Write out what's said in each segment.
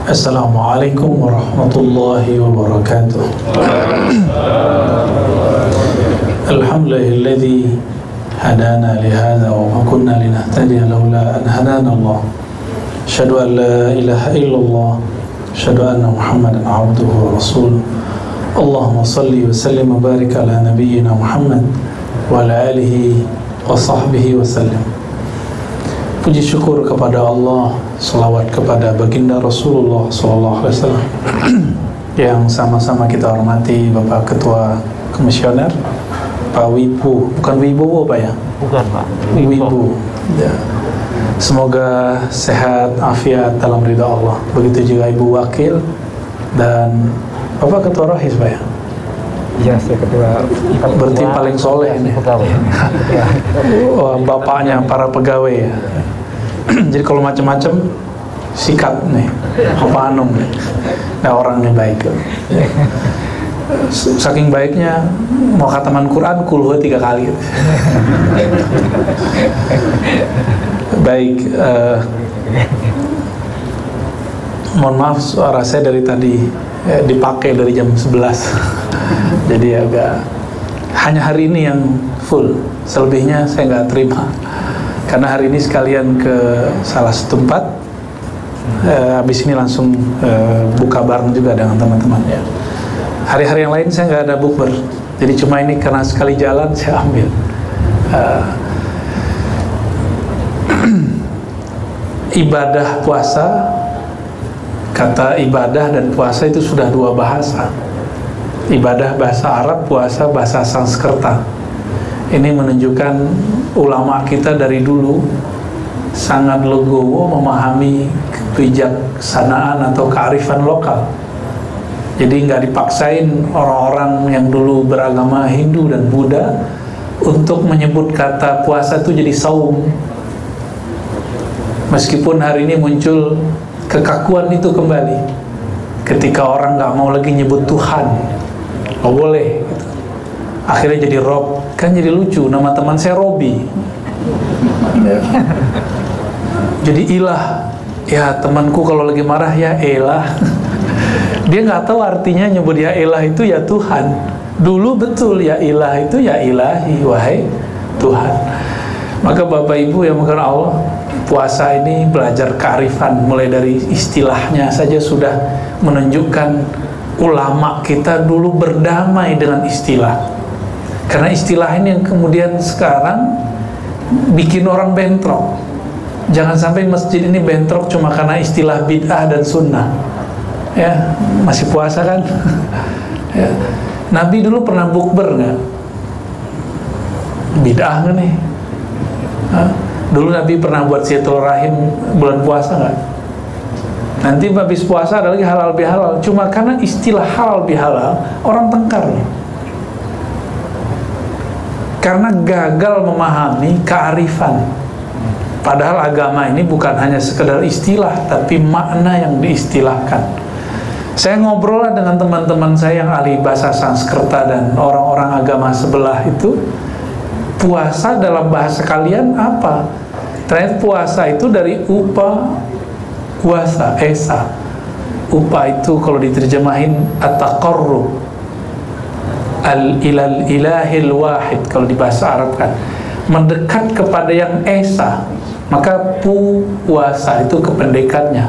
Assalamualaikum warahmatullahi wabarakatuh. Alhamdulillahilladzi hadana lihadza wa ma kunna linahtadiya laula an hadana Allah. Asyhadu an la ilaha illallah, asyhadu anna Muhammadan abduhu wa rasuluh. Allahumma salli wa sallim wa barik ala nabiyyina Muhammad wa ala alihi wa sahbihi wa sallam. Puji syukur kepada Allah, selawat kepada baginda Rasulullah sallallahu alaihi wasallam yang sama-sama kita hormati Bapak Ketua Komisioner Pak Wibu, bukan Wibowo Pak ya? Bukan Pak, Wibu ya. Semoga sehat, afiat dalam ridha Allah. Begitu juga Ibu Wakil dan Bapak Ketua Rohis Pak ya? Iya, saya ketua. Berarti paling soleh ini. Bapaknya para pegawai ya. Jadi kalau macam-macam sikat nih, apa anum nih. Nah orangnya baik. Saking baiknya mau khataman Quran kulhu 3 kali. Baik. Mohon maaf suara saya dari tadi dipakai dari jam 11. Jadi agak hanya hari ini yang full, selebihnya saya nggak terima karena hari ini sekalian ke salah satu tempat, habis ini langsung buka bareng juga dengan teman-teman ya. Hari-hari yang lain saya nggak ada bukber, jadi cuma ini karena sekali jalan saya ambil. Ibadah puasa, kata ibadah dan puasa itu sudah 2 bahasa. Ibadah bahasa Arab, puasa bahasa Sanskerta. Ini menunjukkan ulama kita dari dulu sangat legowo memahami kebijaksanaan atau kearifan lokal. Jadi nggak dipaksain orang-orang yang dulu beragama Hindu dan Buddha untuk menyebut kata puasa itu jadi saum. Meskipun hari ini muncul kekakuan itu kembali ketika orang nggak mau lagi nyebut Tuhan. Oh boleh gitu. Akhirnya jadi Rob, kan jadi lucu, nama teman saya Robi ya. Jadi ilah, ya temanku kalau lagi marah ya elah. Dia nggak tahu artinya nyebut ya elah itu ya Tuhan. Dulu betul ya ilah itu ya ilahi, wahai Tuhan. Maka Bapak Ibu yang mengenal Allah, puasa ini belajar kearifan, mulai dari istilahnya saja sudah menunjukkan ulama kita dulu berdamai dengan istilah. Karena istilah ini yang kemudian sekarang bikin orang bentrok. Jangan sampai masjid ini bentrok cuma karena istilah bid'ah dan sunnah. Ya, masih puasa kan? Ya. Nabi dulu pernah bukber nggak? Bid'ah nggak nih? Hah? Dulu Nabi pernah buat silaturahim bulan puasa nggak? Nanti habis puasa ada lagi halal bihalal. Cuma karena istilah halal bihalal orang tengkar nih. Karena gagal memahami kearifan. Padahal agama ini bukan hanya sekedar istilah, tapi makna yang diistilahkan. Saya ngobrol dengan teman-teman saya yang ahli bahasa Sanskerta dan orang-orang agama sebelah itu. Puasa dalam bahasa kalian apa? Ternyata puasa itu dari upa puasa, esa. Upa itu kalau diterjemahin at-taqarrub ilal ilahil wahid, kalau di bahasa Arab kan mendekat kepada yang esa. Maka puasa itu kependekannya.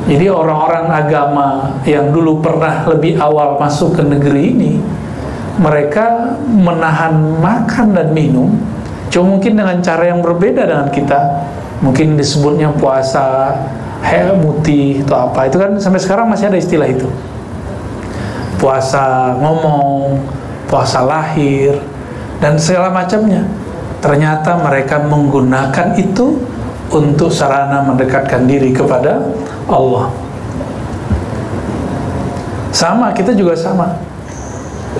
Jadi orang-orang agama yang dulu pernah lebih awal masuk ke negeri ini, mereka menahan makan dan minum, cuma mungkin dengan cara yang berbeda dengan kita. Mungkin disebutnya puasa muti atau apa, itu kan sampai sekarang masih ada istilah itu. Puasa ngomong, puasa lahir, dan segala macamnya. Ternyata mereka menggunakan itu untuk sarana mendekatkan diri kepada Allah. Sama, kita juga sama.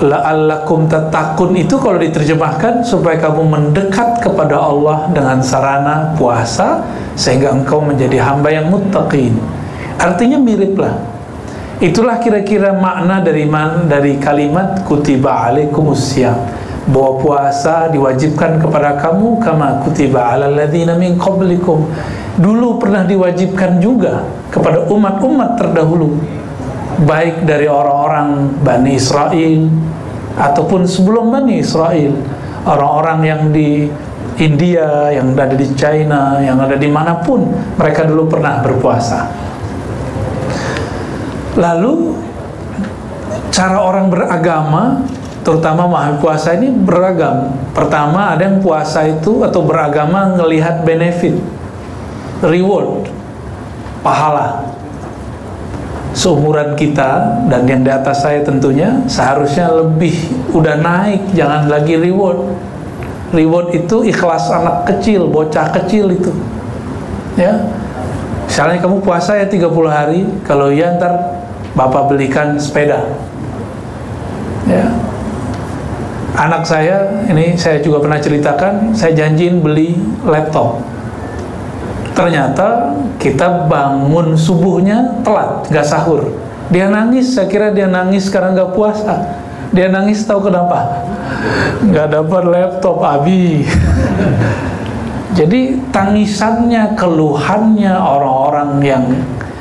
La'allakum tattaqun itu kalau diterjemahkan supaya kamu mendekat kepada Allah dengan sarana puasa sehingga engkau menjadi hamba yang muttaqin. Artinya mirip lah. Itulah kira-kira makna dari kalimat kutiba alaikumus syiyam. bahwa puasa diwajibkan kepada kamu kama kutiba 'alal ladzina min qablikum. Dulu pernah diwajibkan juga kepada umat-umat terdahulu, baik dari orang-orang Bani Israel ataupun sebelum Bani Israel, orang-orang yang di India, yang ada di China, yang ada dimanapun, mereka dulu pernah berpuasa. Lalu cara orang beragama, terutama memahami puasa ini beragam. Pertama, ada yang puasa itu atau beragama ngelihat benefit, reward, pahala. Seumuran kita dan yang di atas saya tentunya seharusnya lebih udah naik, jangan lagi reward. Reward itu ikhlas anak kecil, bocah kecil itu, ya. Misalnya kamu puasa ya 30 hari, kalau ya ntar bapak belikan sepeda, ya. Anak saya, ini saya juga pernah ceritakan, saya janjiin beli laptop. Ternyata kita bangun subuhnya telat, gak sahur. Dia nangis, saya kira dia nangis karena gak puasa. Dia nangis tahu kenapa? Gak dapat laptop, Abi. Jadi tangisannya, keluhannya orang-orang yang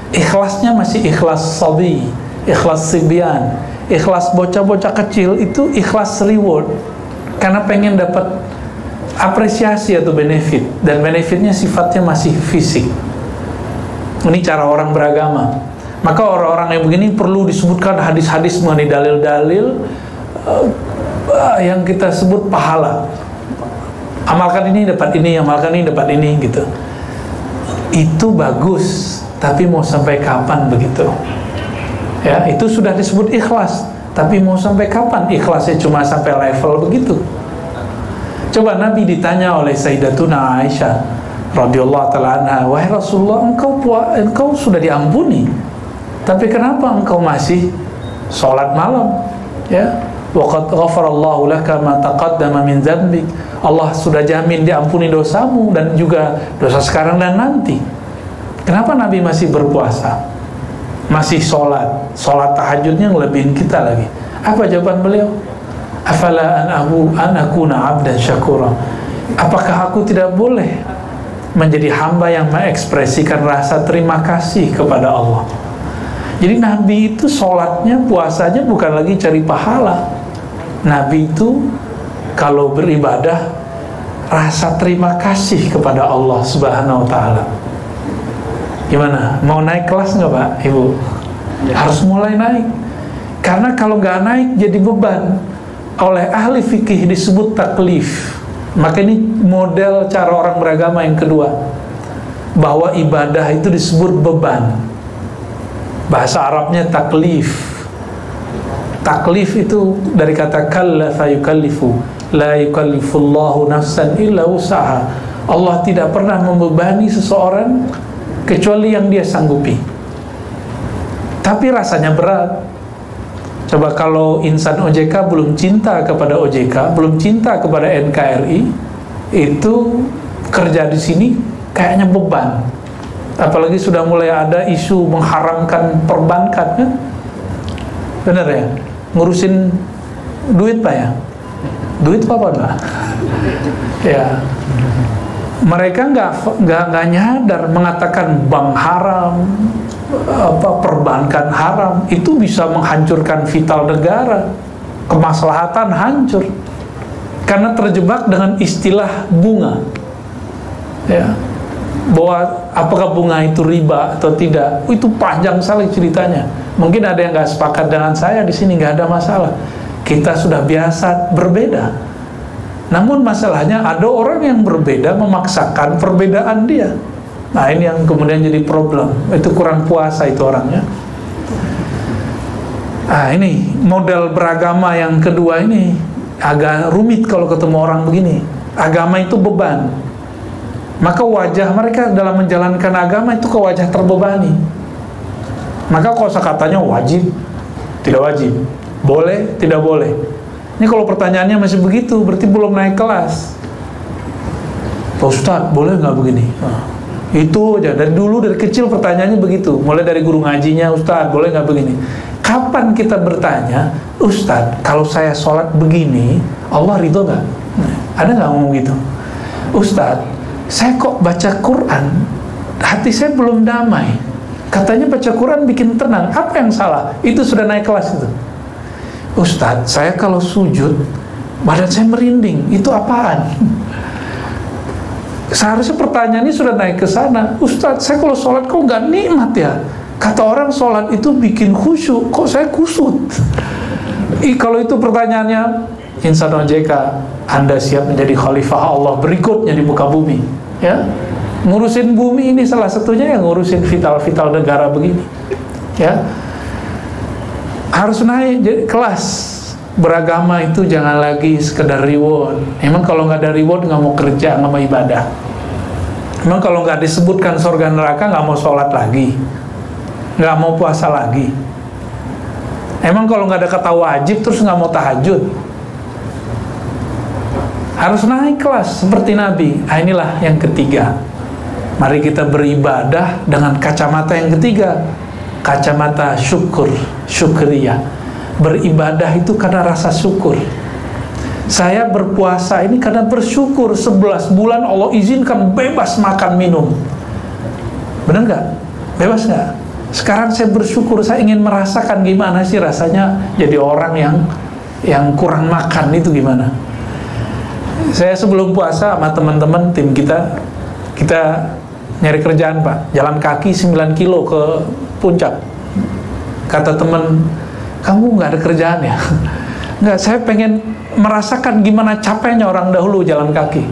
ikhlasnya masih ikhlas sabi, ikhlas sibyan, ikhlas bocah-bocah kecil, itu ikhlas reward karena pengen dapat apresiasi atau benefit, dan benefitnya sifatnya masih fisik. Ini cara orang beragama. Maka orang-orang yang begini perlu disebutkan hadis-hadis mengenai dalil-dalil yang kita sebut pahala. Amalkan ini dapat ini, amalkan ini dapat ini, gitu. Itu bagus, tapi mau sampai kapan begitu? Ya, itu sudah disebut ikhlas, tapi mau sampai kapan ikhlasnya cuma sampai level begitu? Coba Nabi ditanya oleh Sayyidatuna Aisyah radhiyallahu ta'ala anha, wahai Rasulullah, engkau sudah diampuni, tapi kenapa engkau masih sholat malam? Ya, waqad ghafarallahu laka ma taqaddama min dzambik. Allah sudah jamin diampuni dosamu dan juga dosa sekarang dan nanti. Kenapa Nabi masih berpuasa? Masih sholat tahajudnya ngelebihin kita lagi. Apa jawaban beliau? Afala an akuna abdan syakura. Apakah aku tidak boleh menjadi hamba yang mengekspresikan rasa terima kasih kepada Allah? Jadi Nabi itu sholatnya, puasanya bukan lagi cari pahala. Nabi itu kalau beribadah rasa terima kasih kepada Allah Subhanahu wa ta'ala. Gimana? Mau naik kelas nggak Pak, Ibu? Harus mulai naik. Karena kalau nggak naik jadi beban. Oleh ahli fikih disebut taklif. Maka ini model cara orang beragama yang kedua, bahwa ibadah itu disebut beban. Bahasa Arabnya taklif. Taklif itu dari kata kallafa yukallifu, la yukallifullahu nafsan illa usaha. Allah tidak pernah membebani seseorang kecuali yang dia sanggupi. Tapi rasanya berat. Coba kalau insan OJK belum cinta kepada OJK, belum cinta kepada NKRI, itu kerja di sini kayaknya beban. Apalagi sudah mulai ada isu mengharamkan perbankan, kan? Benar ya? Ngurusin duit Pak ya? Duit apa Pak? Ya. Mereka nggak nyadar mengatakan bank haram, perbankan haram, itu bisa menghancurkan vital negara, kemaslahatan hancur karena terjebak dengan istilah bunga. Ya, bahwa apakah bunga itu riba atau tidak, itu panjang sekali ceritanya. Mungkin ada yang nggak sepakat dengan saya di sini, nggak ada masalah. Kita sudah biasa berbeda. Namun masalahnya ada orang yang berbeda memaksakan perbedaan dia. Nah ini yang kemudian jadi problem. Itu kurang puasa itu orangnya. Nah ini model beragama yang kedua ini agak rumit kalau ketemu orang begini. Agama itu beban. Maka wajah mereka dalam menjalankan agama itu ke wajah terbebani. Maka kosakatanya wajib, tidak wajib, boleh, tidak boleh. Ini kalau pertanyaannya masih begitu, berarti belum naik kelas. Pak Ustadz, boleh nggak begini? Nah, itu aja, dari dulu, dari kecil pertanyaannya begitu. Mulai dari guru ngajinya, Ustadz, boleh nggak begini? Kapan kita bertanya, Ustadz, kalau saya sholat begini, Allah ridho nggak? Ada nggak ngomong gitu? Ustadz, saya kok baca Quran, hati saya belum damai. Katanya baca Quran bikin tenang. Apa yang salah? Itu sudah naik kelas itu. Ustadz, saya kalau sujud badan saya merinding. Itu apaan? Seharusnya pertanyaannya sudah naik ke sana. Ustadz, saya kalau sholat kok nggak nikmat ya? Kata orang sholat itu bikin khusyuk, kok saya kusut? Kalau itu pertanyaannya, insan OJK, Anda siap menjadi khalifah Allah berikutnya di muka bumi, ya? Ngurusin bumi ini salah satunya, yang ngurusin vital-vital negara begini, ya. Harus naik kelas. Beragama itu jangan lagi sekedar reward. Emang kalau nggak ada reward nggak mau kerja, nggak mau ibadah. Emang kalau nggak disebutkan surga neraka nggak mau sholat lagi, nggak mau puasa lagi. Emang kalau nggak ada kata wajib terus nggak mau tahajud. Harus naik kelas seperti Nabi. Inilah yang ketiga. Mari kita beribadah dengan kacamata yang ketiga, kacamata syukriyah. Beribadah itu karena rasa syukur. Saya berpuasa ini karena bersyukur 11 bulan Allah izinkan bebas makan minum. Benar nggak? Bebas nggak? Sekarang saya bersyukur, saya ingin merasakan gimana sih rasanya jadi orang yang kurang makan itu gimana. Saya sebelum puasa sama teman-teman tim kita nyari kerjaan Pak, jalan kaki 9 kilo ke puncak. Kata teman, kamu nggak ada kerjaan ya? Nggak, saya pengen merasakan gimana capeknya orang dahulu jalan kaki.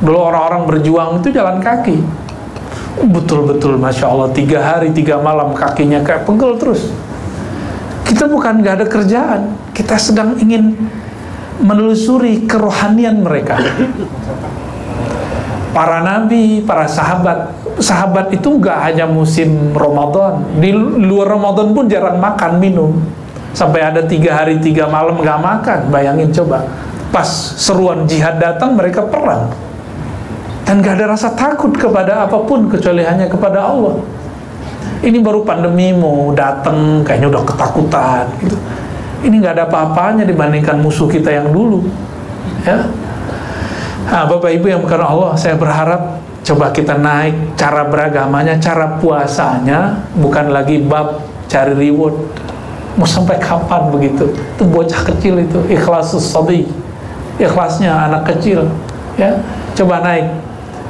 Dulu orang-orang berjuang itu jalan kaki. Betul-betul Masya Allah, 3 hari 3 malam kakinya kayak pegel terus. Kita bukan nggak ada kerjaan, kita sedang ingin menelusuri kerohanian mereka. Para nabi, para sahabat itu nggak hanya musim Ramadan, di luar Ramadan pun jarang makan minum. Sampai ada 3 hari 3 malam nggak makan. Bayangin coba, pas seruan jihad datang mereka perang dan nggak ada rasa takut kepada apapun kecuali hanya kepada Allah. Ini baru pandemi mau datang kayaknya udah ketakutan gitu. Ini nggak ada apa-apanya dibandingkan musuh kita yang dulu, ya. Nah, Bapak Ibu yang bukan Allah, saya berharap coba kita naik cara beragamanya, cara puasanya, bukan lagi bab cari reward. Mau sampai kapan begitu? Itu bocah kecil itu, ikhlasus sabi, ikhlasnya anak kecil, ya. Coba naik.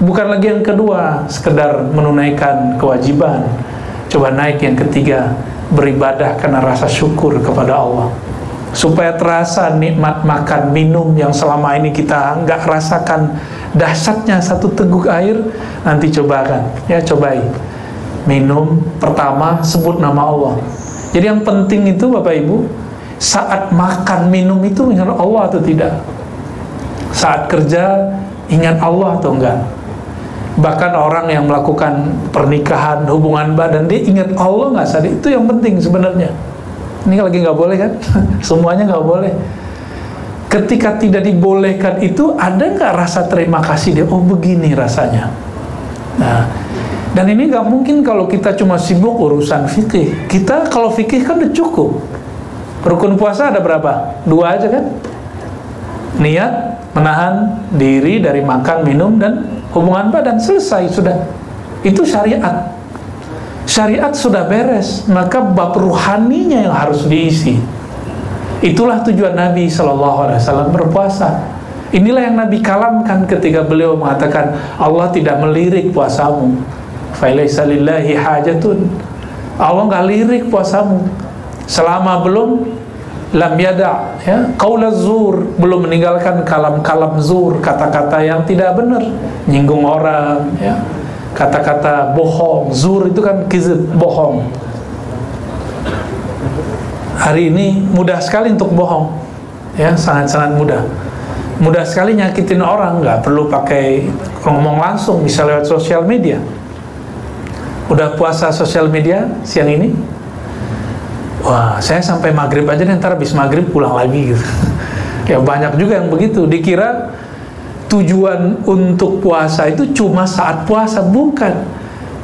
Bukan lagi yang kedua, sekedar menunaikan kewajiban. Coba naik yang ketiga, beribadah karena rasa syukur kepada Allah. Supaya terasa nikmat makan minum yang selama ini kita nggak rasakan dahsyatnya satu teguk air. Nanti cobakan, ya, cobain. Minum pertama sebut nama Allah. Jadi yang penting itu Bapak Ibu, saat makan minum itu ingat Allah atau tidak? Saat kerja ingat Allah atau enggak? Bahkan orang yang melakukan pernikahan, hubungan badan, dia ingat Allah nggak sadar? Itu yang penting sebenarnya. Ini lagi nggak boleh kan? Semuanya nggak boleh. Ketika tidak dibolehkan itu, ada nggak rasa terima kasih dia? Oh begini rasanya. Nah, dan ini nggak mungkin kalau kita cuma sibuk urusan fikih. Kita kalau fikih kan udah cukup. Rukun puasa ada berapa? 2 aja kan? Niat, menahan diri dari makan, minum, dan hubungan badan. Selesai sudah. Itu syariat. Syariat sudah beres, maka bab ruhaninya yang harus diisi. Itulah tujuan Nabi SAW berpuasa. Inilah yang Nabi kalamkan ketika beliau mengatakan Allah tidak melirik puasamu. Falaisa lillahi hajatun. Allah nggak lirik puasamu selama belum lam yada, ya, qaulaz zur, belum meninggalkan kalam-kalam zur, kata-kata yang tidak benar, nyinggung orang, ya, kata-kata bohong. Zur itu kan kizib, bohong. Hari ini mudah sekali untuk bohong, ya, sangat-sangat mudah. Mudah sekali nyakitin orang, nggak perlu pakai ngomong langsung, bisa lewat sosial media. Udah puasa sosial media siang ini? Wah, saya sampai maghrib aja nih, ntar habis maghrib pulang lagi gitu. Ya banyak juga yang begitu, dikira tujuan untuk puasa itu cuma saat puasa. Bukan.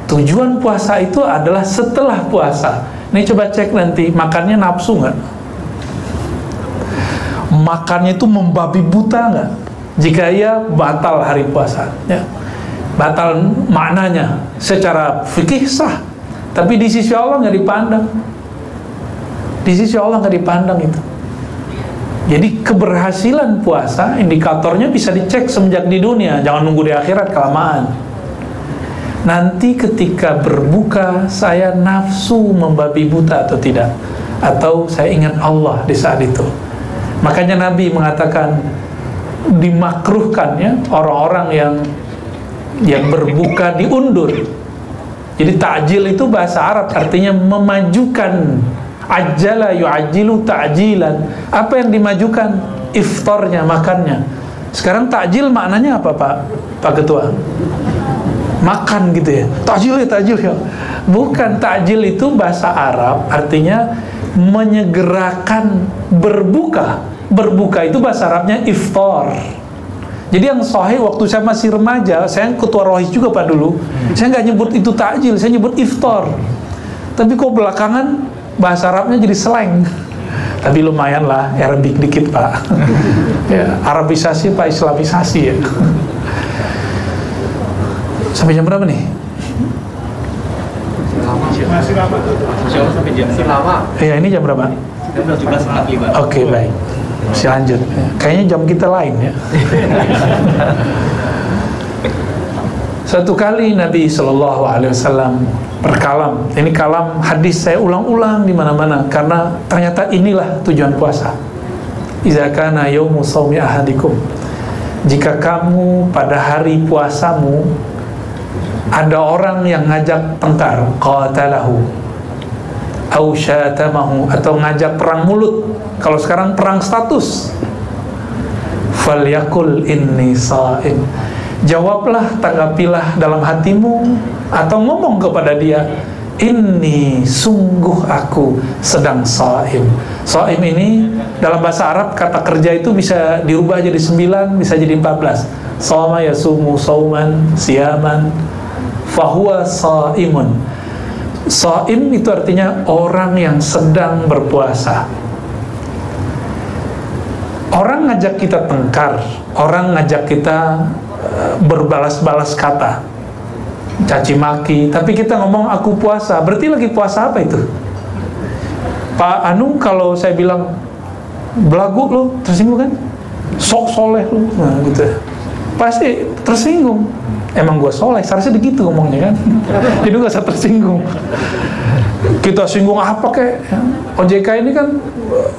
Tujuan puasa itu adalah setelah puasa. Nih coba cek nanti, makannya nafsu nggak? makannya itu membabi buta nggak? Jika iya, batal hari puasa, ya. Batal maknanya secara fikih sah, tapi di sisi Allah nggak dipandang. Di sisi Allah nggak dipandang itu. Jadi keberhasilan puasa indikatornya bisa dicek semenjak di dunia, jangan nunggu di akhirat kelamaan. Nanti ketika berbuka saya nafsu membabi buta atau tidak, atau saya ingat Allah di saat itu. Makanya Nabi mengatakan dimakruhkan ya orang-orang yang berbuka diundur. Jadi ta'jil itu bahasa Arab artinya memajukan. Ajjala yu'ajjilu ta'jilan. Apa yang dimajukan? Iftarnya, makannya. Sekarang ta'jil maknanya apa Pak Ketua? Makan gitu ya. Ta'jil ya. Bukan, ta'jil itu bahasa Arab artinya menyegerakan berbuka. Berbuka itu bahasa Arabnya iftar. Jadi yang sahih waktu saya masih remaja, saya ketua rohis juga Pak dulu, saya nggak nyebut itu ta'jil, saya nyebut iftar. Tapi kok belakangan bahasa Arabnya jadi slang. Tapi lumayan lah, Arabik dikit Pak. Ya, Arabisasi Pak, Islamisasi ya. Sampai jam berapa nih? Masih lama. Sampai jam lama. Ya, ini jam berapa? 17.45. Oke, baik. Masih lanjut. Kayaknya jam kita lain ya. Satu kali Nabi SAW berkalam. Ini kalam hadis saya ulang-ulang di mana-mana karena ternyata inilah tujuan puasa. Iza kana yaumu shaumi ahadikum. Jika kamu pada hari puasamu ada orang yang ngajak tengkar, qatalahu au syatamahu, atau ngajak perang mulut. Kalau sekarang perang status, falyakul inni sha'im. Jawablah, tanggapilah dalam hatimu atau ngomong kepada dia, inni sungguh aku sedang sha'im. Sha'im ini dalam bahasa Arab kata kerja itu bisa dirubah jadi 9, bisa jadi 14. Shama yasumu shauman siyaman fahuwa sha'imun. Sha'im itu artinya orang yang sedang berpuasa. Orang ngajak kita tengkar, orang ngajak kita berbalas-balas kata, caci maki, tapi kita ngomong aku puasa, berarti lagi puasa apa itu? Pak Anu, kalau saya bilang belagu lo, tersinggung kan? Sok soleh lo, nah gitu, pasti tersinggung. Emang gue soleh, seharusnya begitu ngomongnya kan? Jadi gak usah tersinggung. Kita singgung apa kek? OJK ini kan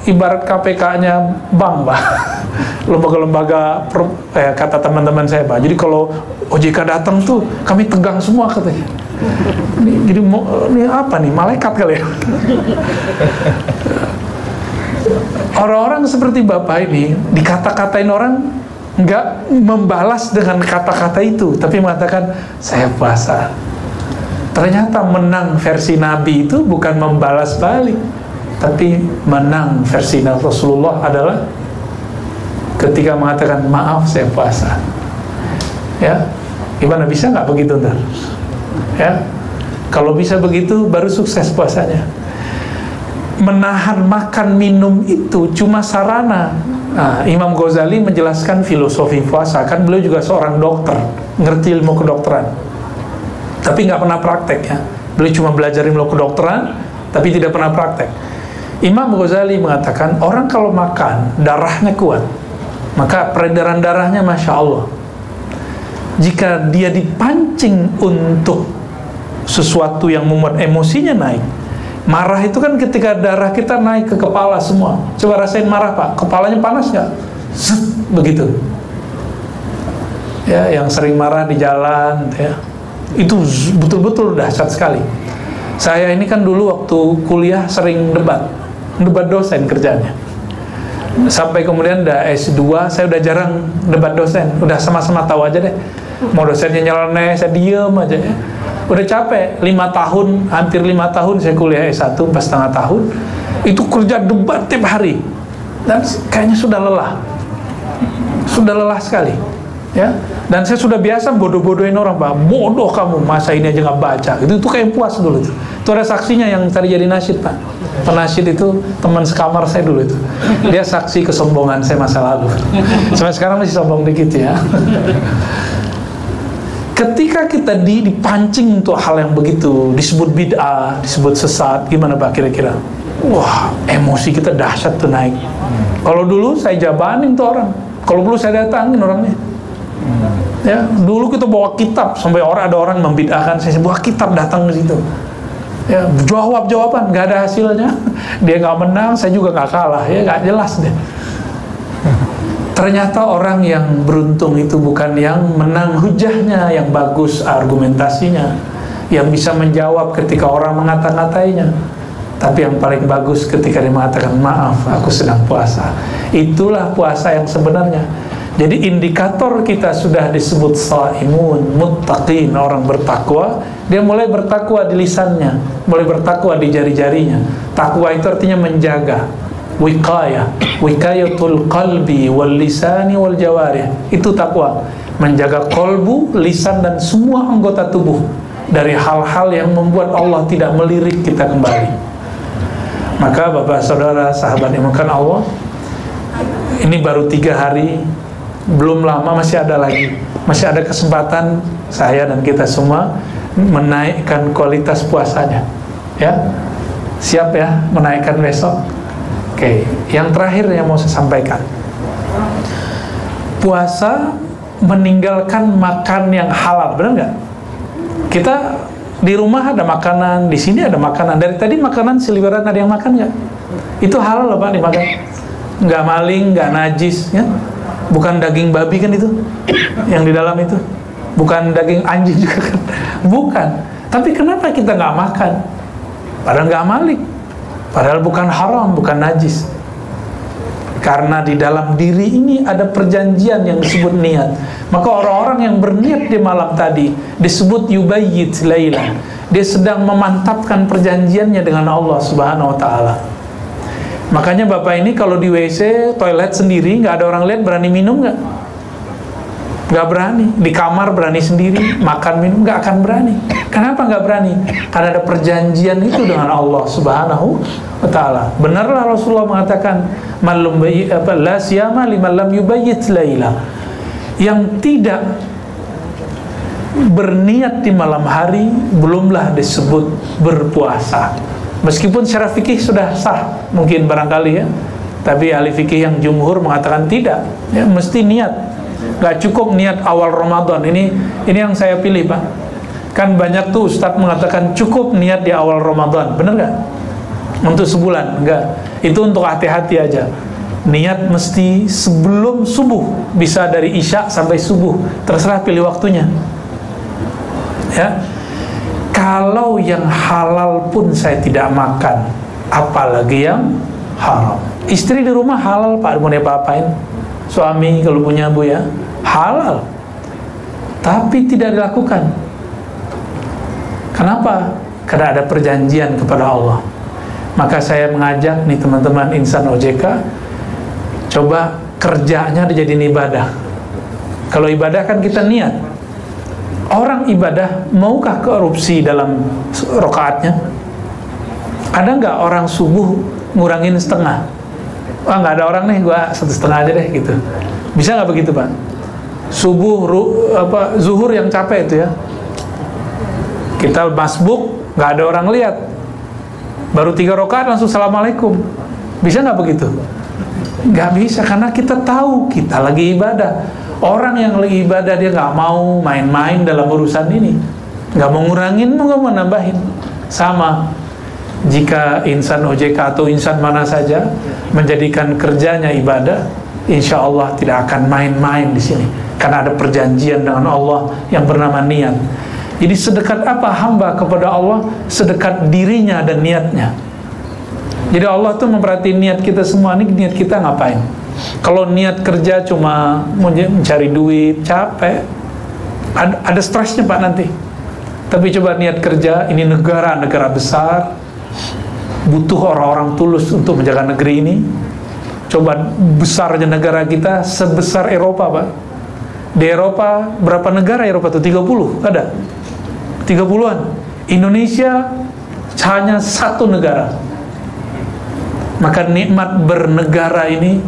ibarat KPK-nya bank, Pak. Lembaga-lembaga kata teman-teman saya, Pak. Jadi kalau OJK datang tuh kami tegang semua katanya. Jadi ini apa nih? Malaikat kali ya? Orang-orang seperti Bapak ini dikata-katain orang nggak membalas dengan kata-kata itu, tapi mengatakan saya puasa. Ternyata menang versi Nabi itu bukan membalas balik, tapi menang versi Rasulullah adalah ketika mengatakan maaf saya puasa. Ya, gimana bisa nggak begitu ntar? Ya, kalau bisa begitu baru sukses puasanya. Menahan makan minum itu cuma sarana. Nah, Imam Ghazali menjelaskan filosofi puasa, kan beliau juga seorang dokter, ngerti ilmu kedokteran, tapi nggak pernah praktek ya. Beliau cuma belajar ilmu kedokteran, tapi tidak pernah praktek. Imam Ghazali mengatakan orang kalau makan darahnya kuat, maka peredaran darahnya masya Allah. Jika dia dipancing untuk sesuatu yang membuat emosinya naik, marah itu kan ketika darah kita naik ke kepala semua. Coba rasain marah Pak, kepalanya panas nggak? Begitu. Ya, yang sering marah di jalan, ya, itu betul-betul dahsyat sekali. Saya ini kan dulu waktu kuliah sering debat dosen kerjanya. Sampai kemudian udah S2, saya udah jarang debat dosen. Udah sama-sama tahu aja deh. Mau dosennya nyeleneh, saya diem aja ya. Udah capek, 5 tahun, hampir 5 tahun saya kuliah S1, 4,5 tahun. Itu kerja debat tiap hari. Dan kayaknya sudah lelah. Sudah lelah sekali. Ya, dan saya sudah biasa bodoh-bodohin orang, Pak. Bodoh kamu, masa ini aja nggak baca. Itu kayak puas dulu. Itu ada saksinya yang tadi jadi nasyid, Pak. Penasyid itu teman sekamar saya dulu itu. Dia saksi kesombongan saya masa lalu. Sampai sekarang masih sombong dikit ya. Ketika kita dipancing untuk hal yang begitu, disebut bid'ah, disebut sesat, gimana Pak kira-kira? Wah, emosi kita dahsyat tuh naik. Kalau dulu saya jabanin tuh orang. Kalau dulu saya datangin orangnya. Ya, dulu kita bawa kitab sampai ada orang membid'ahkan, saya bawa kitab datang ke situ. Ya, jawaban nggak ada hasilnya. Dia nggak menang, saya juga nggak kalah. Ya, nggak jelas deh. Ternyata orang yang beruntung itu bukan yang menang hujahnya, yang bagus argumentasinya, yang bisa menjawab ketika orang mengata-ngatainya, tapi yang paling bagus ketika dia mengatakan maaf, aku sedang puasa. Itulah puasa yang sebenarnya. Jadi indikator kita sudah disebut shaimun, muttaqin, orang bertakwa. Dia mulai bertakwa di lisannya, mulai bertakwa di jari-jarinya. Takwa itu artinya menjaga, wiqayah, wiqayatul qalbi wal lisani wal jawarih. Itu takwa, menjaga kolbu, lisan dan semua anggota tubuh dari hal-hal yang membuat Allah tidak melirik kita kembali. Maka Bapak Saudara sahabat yang dimuliakan Allah, ini baru 3 hari, belum lama masih ada lagi, masih ada kesempatan saya dan kita semua menaikkan kualitas puasanya. Ya, siap ya menaikkan besok. Oke, yang terakhir yang mau saya sampaikan, puasa meninggalkan makan yang halal, benar nggak? Kita di rumah ada makanan, di sini ada makanan. Dari tadi makanan seliweran ada yang makan nggak? Itu halal loh Pak dimakan. Nggak maling, nggak najis, ya? Bukan daging babi kan itu, yang di dalam itu. Bukan daging anjing juga kan. Bukan. Tapi kenapa kita nggak makan? Padahal nggak maling. Padahal bukan haram, bukan najis. Karena di dalam diri ini ada perjanjian yang disebut niat. Maka orang-orang yang berniat di malam tadi disebut yubayyit laila. Dia sedang memantapkan perjanjiannya dengan Allah Subhanahu wa taala. Makanya Bapak ini kalau di WC, toilet sendiri, nggak ada orang lihat, berani minum nggak? Nggak berani. Di kamar berani sendiri, makan minum nggak akan berani. Kenapa nggak berani? Karena ada perjanjian itu dengan Allah Subhanahu wa taala. Benarlah Rasulullah mengatakan, la siyama liman lam yubayyit laila. Yang tidak berniat di malam hari belumlah disebut berpuasa. Meskipun secara fikih sudah sah, mungkin barangkali ya, tapi ahli fikih yang jumhur mengatakan tidak, ya, mesti niat. Gak cukup niat awal Ramadan. Ini yang saya pilih Pak. Kan banyak tuh Ustadz mengatakan cukup niat di awal Ramadan, bener gak? Untuk sebulan, enggak. Itu untuk hati-hati aja. Niat mesti sebelum subuh, bisa dari Isya sampai subuh, terserah pilih waktunya. Ya. Kalau yang halal pun saya tidak makan, apalagi yang haram. Istri di rumah halal Pak, mau diapa-apain? Suami kalau punya Bu ya, halal. Tapi tidak dilakukan. Kenapa? Karena ada perjanjian kepada Allah. Maka saya mengajak nih teman-teman insan OJK, coba kerjanya dijadiin ibadah. Kalau ibadah kan kita niat. Orang ibadah maukah korupsi dalam rakaatnya? Ada nggak orang subuh ngurangin setengah? Wah nggak ada orang nih, gua 1,5 aja deh gitu. Bisa nggak begitu Pak? Subuh zuhur yang capek itu ya. Kita masbuk, nggak ada orang lihat. Baru 3 rakaat langsung assalamualaikum. Bisa nggak begitu? Nggak bisa, karena kita tahu kita lagi ibadah. Orang yang lagi ibadah dia nggak mau main-main dalam urusan ini, nggak mau ngurangin, nggak mau nambahin. Sama jika insan OJK atau insan mana saja menjadikan kerjanya ibadah, insya Allah tidak akan main-main di sini, karena ada perjanjian dengan Allah yang bernama niat. Jadi sedekat apa hamba kepada Allah, sedekat dirinya dan niatnya. Jadi Allah tuh memperhatiin niat kita semua. Ini niat kita ngapain? Kalau niat kerja cuma mencari duit, capek, ada stresnya Pak nanti. Tapi coba niat kerja, ini negara besar, butuh orang-orang tulus untuk menjaga negeri ini. Coba besarnya negara kita sebesar Eropa Pak. Di Eropa, berapa negara Eropa itu? 30? Ada? 30-an. Indonesia hanya 1 negara. Maka nikmat bernegara ini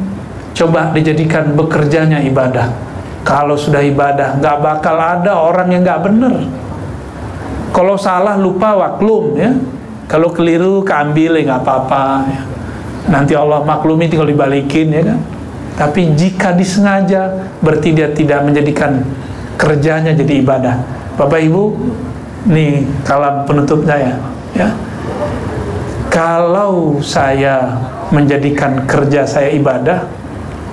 coba dijadikan bekerjanya ibadah. Kalau sudah ibadah, nggak bakal ada orang yang nggak benar. Kalau salah lupa waklum ya. Kalau keliru keambil ya nggak apa-apa ya. Nanti Allah maklumi, tinggal dibalikin ya kan. Tapi jika disengaja, berarti dia tidak menjadikan kerjanya jadi ibadah. Bapak Ibu, nih kalam penutupnya ya. Kalau saya menjadikan kerja saya ibadah,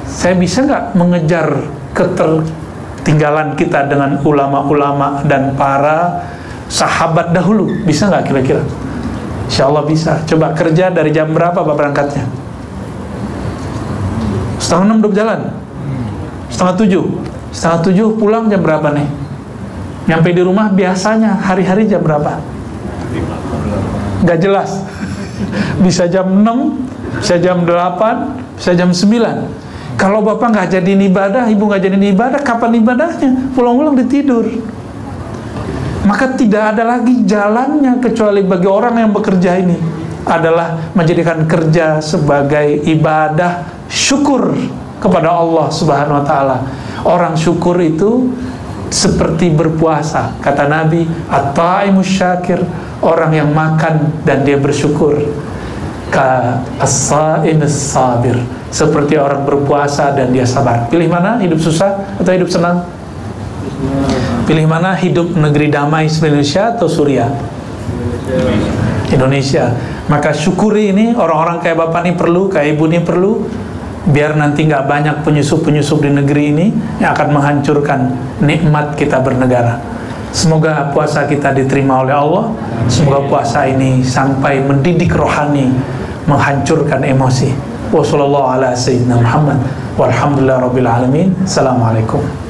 saya bisa nggak mengejar ketertinggalan kita dengan ulama-ulama dan para sahabat dahulu? Bisa nggak kira-kira? Insya Allah bisa. Coba kerja dari jam berapa Pak berangkatnya? 6:30 udah berjalan? 6:30? 6:30 pulang jam berapa nih? Nyampe di rumah biasanya hari-hari jam berapa? Nggak jelas. Bisa jam 6, bisa jam 8, bisa jam 9. Kalau Bapak nggak jadiin ibadah, Ibu nggak jadiin ibadah, kapan ibadahnya? Pulang-pulang ditidur. Maka tidak ada lagi jalannya kecuali bagi orang yang bekerja ini adalah menjadikan kerja sebagai ibadah syukur kepada Allah Subhanahu wa taala. Orang syukur itu seperti berpuasa. Kata Nabi, at-ta'imus syakir, orang yang makan dan dia bersyukur. Ka as-sa'imis sabir, seperti orang berpuasa dan dia sabar. Pilih mana? Hidup susah atau hidup senang? Pilih mana? Hidup negeri damai Indonesia atau Suriah? Indonesia. Maka syukuri ini, orang-orang kayak Bapak ini perlu, kayak Ibu ini perlu, biar nanti nggak banyak penyusup-penyusup di negeri ini yang akan menghancurkan nikmat kita bernegara. Semoga puasa kita diterima oleh Allah. Semoga puasa ini sampai mendidik rohani, menghancurkan emosi. Wassalamualaikum warahmatullahi wabarakatuh. Walhamdulillahirabbil alamin. Assalamualaikum.